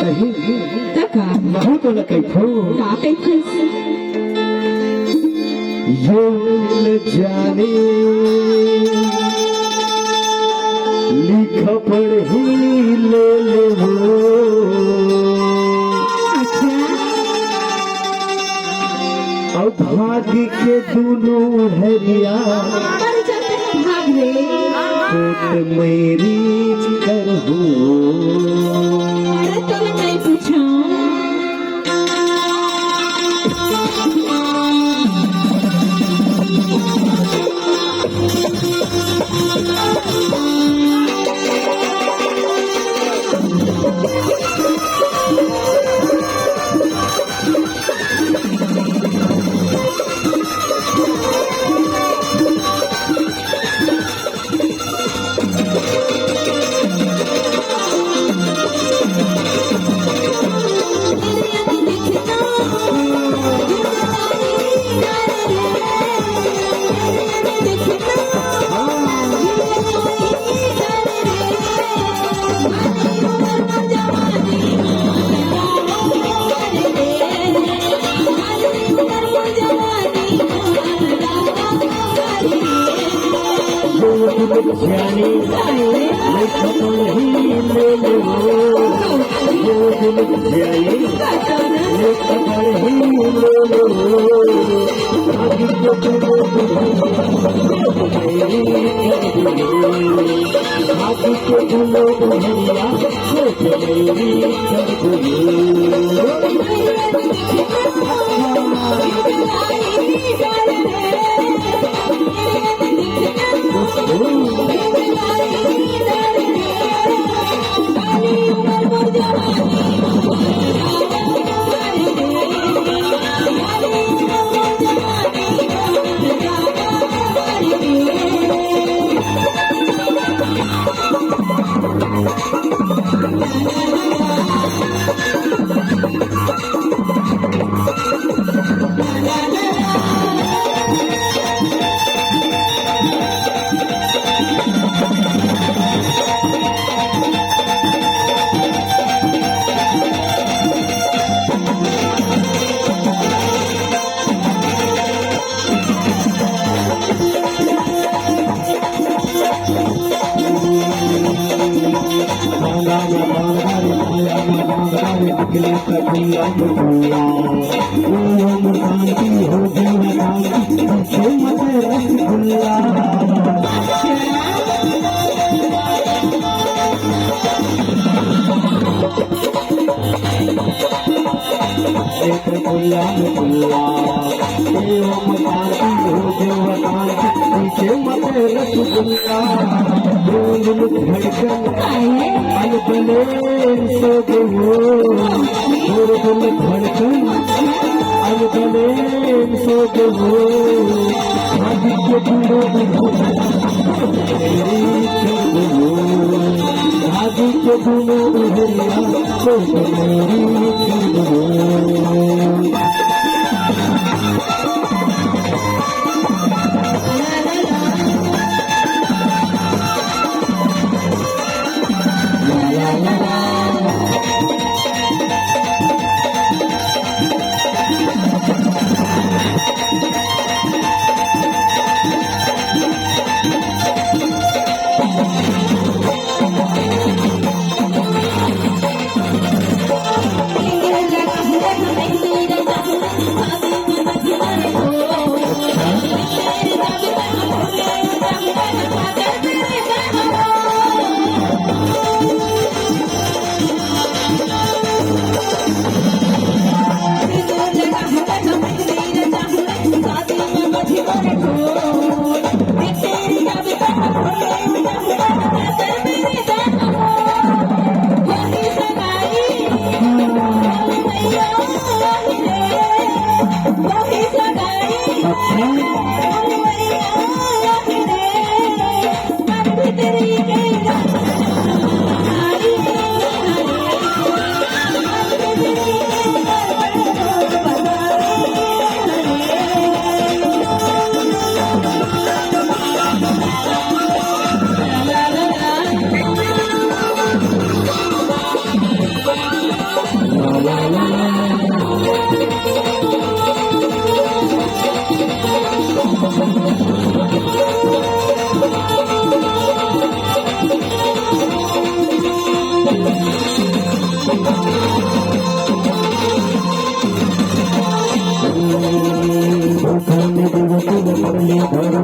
कहीं तका महू तो न कैथो का कैसे यो न जाने लिख पढ़ी ले ले वो अच्छा और भाग्य के दोनों हरिया पर जाते हैं भाग रे कोट मेरी करहू अरे तो नहीं पूछो जाने लिख पढ़ी ले ले वो यो दिल जाने लिख पढ़ी ले ले वो भाग्य के दोनों हरिया कोट मेरी करहू Thank you.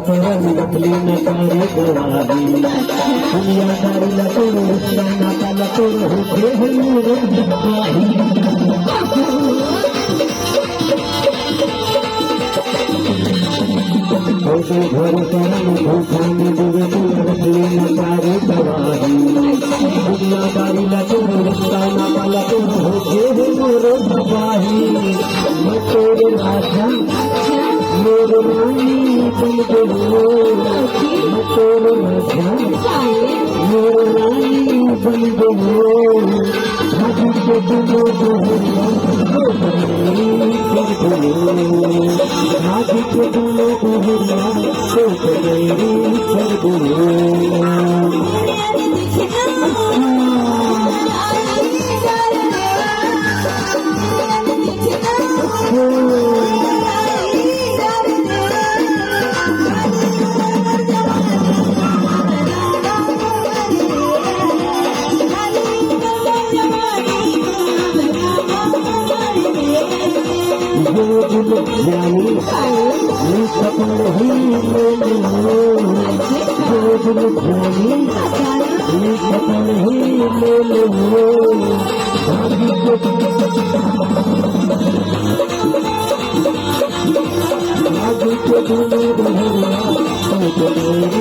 परम नकली नकारी गवाही दुनियादारी लतोड़ नाता लतोड़ होते हैं मोर दबाही होते घर परम धोखा में डूबे तू नकली नकारी गवाही दुनियादारी लतोड़ नाता लतोड़ होते हैं मोर दबाही मैं तेरे राजा मेरे रानी बन गयो मैं तेरे राजा मेरे रानी बन गयो भाभी के दिलो दोहरिया भाभी के दिलो दोहरिया तो मेरी कर जानी सपन ही सपन ही ले लो भाभी के दिलो दोहरिया तो मेरी कर भाभी के दिलो दोहरिया तो मेरी